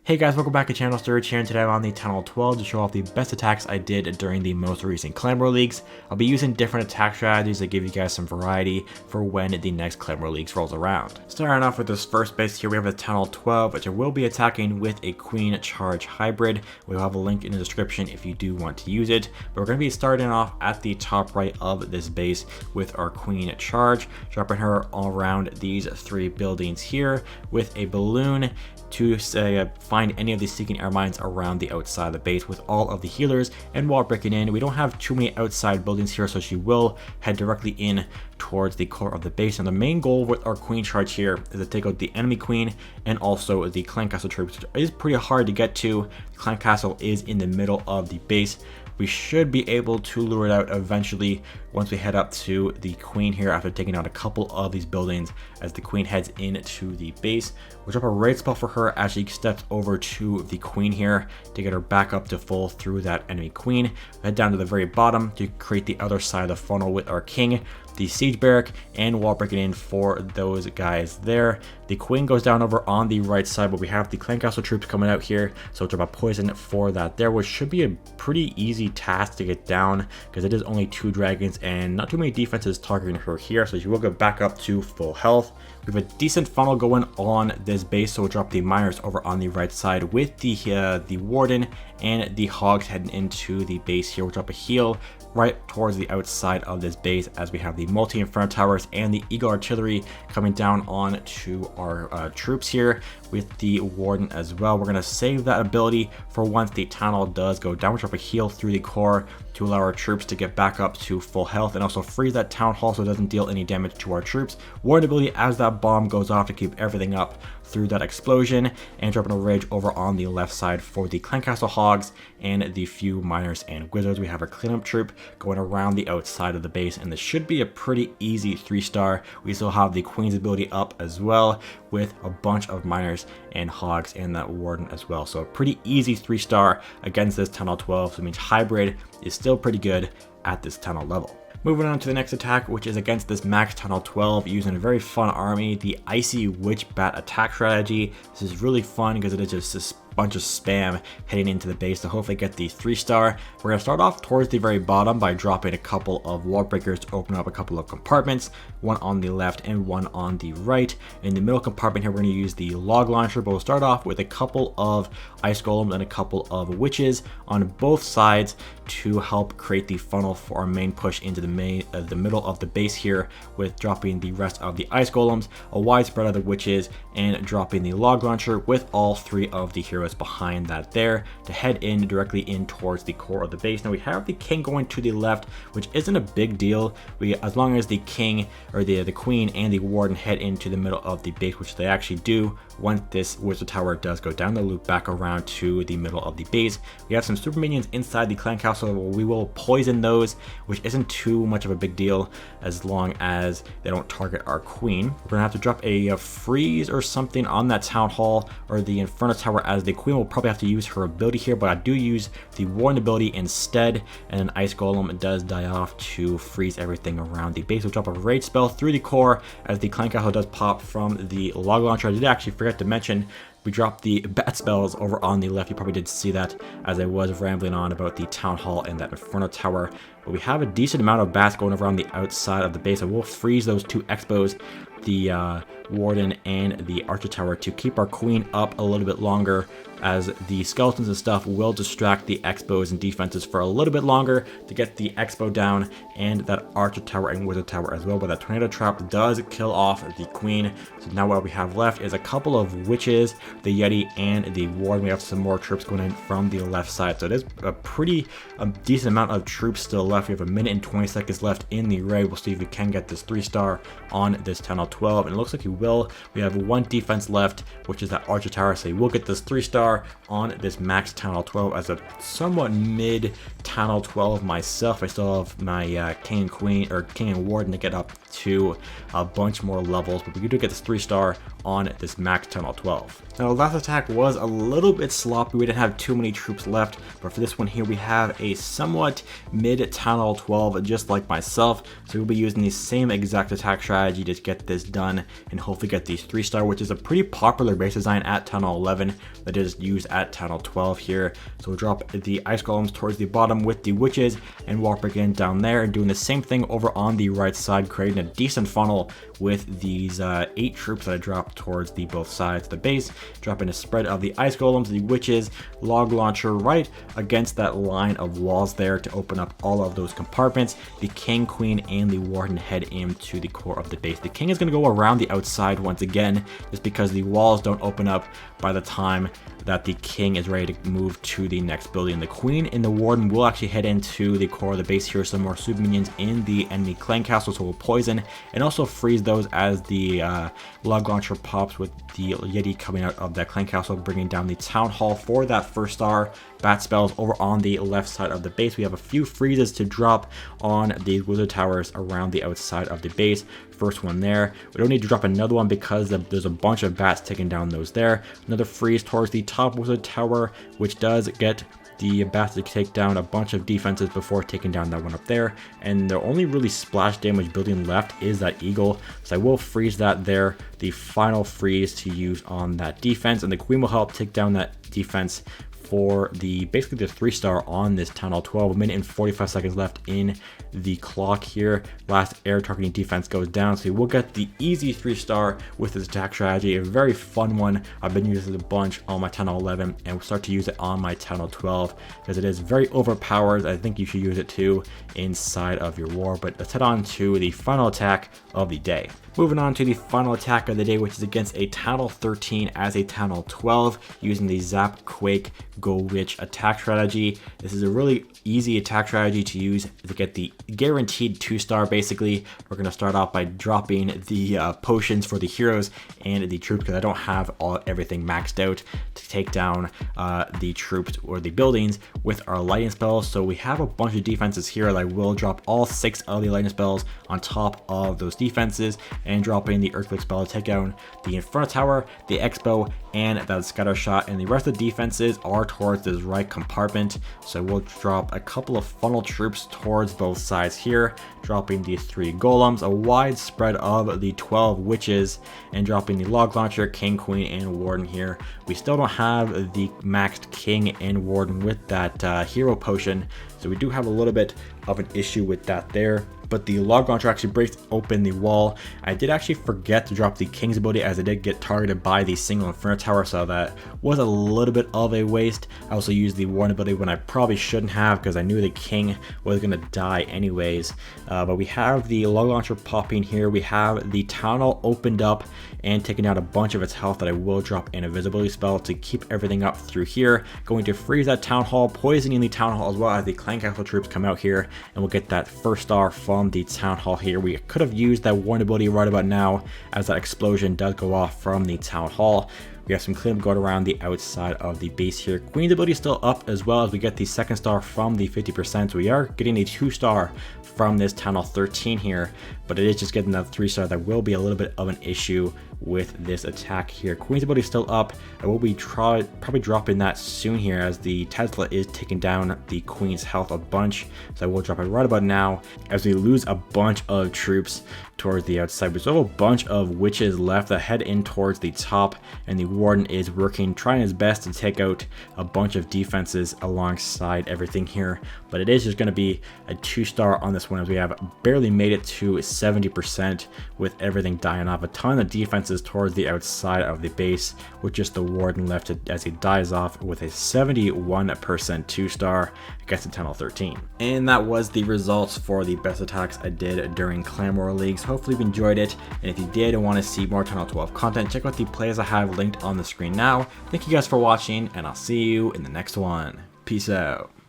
Hey guys, welcome back to channel Sturge here, and today I'm on the Tunnel 12 to show off the best attacks I did during the most recent Clan War Leagues. I'll be using different attack strategies that give you guys some variety for when the next Clan War Leagues rolls around. Starting off with this first base here, we have the Tunnel 12, which I will be attacking with a Queen Charge Hybrid. We'll have a link in the description if you do want to use it, but we're going to be starting off at the top right of this base with our Queen Charge, dropping her all around these three buildings here with a balloon to find any of the seeking air mines around the outside of the base with all of the healers and wall breaking in. We don't have too many outside buildings here, so she will head directly in towards the core of the base. And the main goal with our Queen Charge here is to take out the enemy queen and also the clan castle troops, which is pretty hard to get to. The clan castle is in the middle of the base. We should be able to lure it out eventually once we head up to the queen here after taking out a couple of these buildings as the queen heads into the base. We'll drop a raid spell for her as she steps over to the queen here to get her back up to full through that enemy queen. Head down to the very bottom to create the other side of the funnel with our king, the siege barrack, and wall breaking in for those guys there. The queen goes down over on the right side, but we have the clan castle troops coming out here, so drop a poison for that there, which should be a pretty easy task to get down because it is only 2 dragons and not too many defenses targeting her here, so she will get back up to full health. We have a decent funnel going on this base, so we'll drop the miners over on the right side with the warden and the hogs heading into the base here. We'll drop a heal right towards the outside of this base as we have the multi-inferno towers and the eagle artillery coming down on to our troops here with the warden as well. We're going to save that ability for once the town hall does go down. We'll drop a heal through the core to allow our troops to get back up to full health and also freeze that town hall so it doesn't deal any damage to our troops. Warden ability as that bomb goes off to keep everything up through that explosion, and dropping a rage over on the left side for the clan castle hogs and the few miners and wizards. We have our cleanup troop going around the outside of the base, and this should be a pretty easy 3-star. We still have the queen's ability up as well with a bunch of miners and hogs and that warden as well, so a pretty easy 3-star against this Tunnel 12. So it means hybrid is still pretty good at this tunnel level. Moving on to the next attack, which is against this max Tunnel 12 using a very fun army, the Icy Witch Bat attack strategy. This is really fun because it is just this bunch of spam heading into the base to hopefully get the 3-star. We're going to start off towards the very bottom by dropping a couple of wall breakers to open up a couple of compartments, one on the left and one on the right. In the middle compartment here, we're going to use the log launcher, but we'll start off with a couple of ice golems and a couple of witches on both sides to help create the funnel for our main push into the middle of the base here, with dropping the rest of the ice golems, a wide spread of the witches, and dropping the log launcher with all 3 of the heroes behind that there to head in directly in towards the core of the base. Now we have the king going to the left, which isn't a big deal. As long as the king or the queen and the warden head into the middle of the base, which they actually do once this wizard tower does go down, they'll loop back around to the middle of the base. We have some super minions inside the clan castle. We will poison those, which isn't too much of a big deal as long as they don't target our queen. We're gonna have to drop a freeze or something on that town hall or the inferno tower, as the queen will probably have to use her ability here, but I do use the warden ability instead, and an ice golem does die off to freeze everything around the base. We'll drop a rage spell through the core as the clan castle does pop from the log launcher. I did actually forget to mention we dropped the bat spells over on the left. You probably did see that as I was rambling on about the town hall and that inferno tower. But we have a decent amount of bats going around the outside of the base. I will freeze those 2 expos, the warden and the archer tower, to keep our queen up a little bit longer, as the skeletons and stuff will distract the expos and defenses for a little bit longer to get the expo down and that archer tower and wizard tower as well. But that tornado trap does kill off the queen. So now what we have left is a couple of witches, the yeti, and the warden. We have some more troops going in from the left side, so it is a pretty decent amount of troops still left. We have 1 minute and 20 seconds left in the raid. We'll see if we can get this 3-star on this Tunnel 12, and it looks like we will. We have 1 defense left, which is that archer tower, so we will get this 3-star on this max Tunnel 12. As a somewhat mid Tunnel 12 myself, I still have my king and queen, or king and warden, to get up to a bunch more levels, but we do get this 3-star on this max Tunnel 12. Now the last attack was a little bit sloppy, we didn't have too many troops left, but for this one here we have a somewhat mid Town Hall 12 just like myself, so we'll be using the same exact attack strategy to get this done and hopefully get these 3-star, which is a pretty popular base design at Town Hall 11 that is used at Town Hall 12 here. So we'll drop the ice golems towards the bottom with the witches and walk again down there and doing the same thing over on the right side, creating a decent funnel with these 8 troops that I dropped towards the both sides of the base, dropping a spread of the ice golems, the witches, log launcher right against that line of walls there to open up all of those compartments. The king, queen, and the warden head into the core of the base. The king is going to go around the outside once again, just because the walls don't open up by the time that the king is ready to move to the next building. The queen and the warden will actually head into the core of the base here. Some more super minions in the enemy clan castle, so we'll poison and also freeze those as the log launcher pops with the Yeti coming out of that clan castle, bringing down the town hall for that 1-star bat spells. Over on the left side of the base, we have a few freezes to drop on these wizard towers around the outside of the base. First one there. We don't need to drop another one because there's a bunch of bats taking down those there. Another freeze towards the top wizard tower, which does get the bats to take down a bunch of defenses before taking down that one up there. And the only really splash damage building left is that eagle, so I will freeze that there. The final freeze to use on that defense, and the queen will help take down that defense for basically the 3-star on this Town Hall 12. A minute and 45 seconds left in the clock here. Last air targeting defense goes down, so we'll get the easy 3-star with this attack strategy. A very fun one. I've been using it a bunch on my Town Hall 11 and we'll start to use it on my Town Hall 12 because it is very overpowered. I think you should use it too inside of your war. But let's head on to the final attack of the day. Moving on to the final attack of the day, which is against a Town Hall 13 as a Town Hall 12 using the Zap Quake GoWitch attack strategy. This is a really easy attack strategy to use to get the guaranteed 2-star. Basically, we're going to start off by dropping the potions for the heroes and the troops because I don't have everything maxed out to take down the troops or the buildings with our lightning spells. So we have a bunch of defenses here, and I will drop all 6 of the lightning spells on top of those defenses and dropping the earthquake spell to take down the Inferno Tower, the Expo, and that scatter shot. And the rest of the defenses are towards this right compartment, so we'll drop a couple of funnel troops towards both sides here, dropping the 3 golems, a wide spread of the 12 witches, and dropping the log launcher, king, queen, and warden here. We still don't have the maxed king and warden with that hero potion, so we do have a little bit of an issue with that there. But the log launcher actually breaks open the wall. I did actually forget to drop the king's ability as I did get targeted by the single Inferno Tower, so that was a little bit of a waste. I also used the warden ability when I probably shouldn't have because I knew the king was going to die anyways. But we have the log launcher popping here. We have the town hall opened up and taking out a bunch of its health that I will drop an invisibility spell to keep everything up through here. Going to freeze that town hall, poisoning the town hall as well as the clan castle troops come out here, and we'll get that 1-star from the town hall here. We could have used that warden ability right about now as that explosion does go off from the town hall. We have some cleanup going around the outside of the base here. Queen's ability is still up as well as we get the 2nd-star from the 50%. So we are getting a 2-star from this Town Hall 13 here, but it is just getting that 3-star that will be a little bit of an issue with this attack here. Queen's ability is still up. I will be probably dropping that soon here as the Tesla is taking down the Queen's health a bunch. So I will drop it right about now as we lose a bunch of troops towards the outside. We still have a bunch of witches left that head in towards the top, and the warden is working, trying his best to take out a bunch of defenses alongside everything here. But it is just going to be a 2-star on this one as we have barely made it to 70% with everything dying off. A ton of defenses towards the outside of the base with just the warden left as he dies off with a 71% 2-star against the Town Hall 13. And that was the results for the best attacks I did during Clan War Leagues. Hopefully you enjoyed it, and if you did and want to see more Town Hall 12 content, check out the plays I have linked on the screen now. Thank you guys for watching, and I'll see you in the next one. Peace out.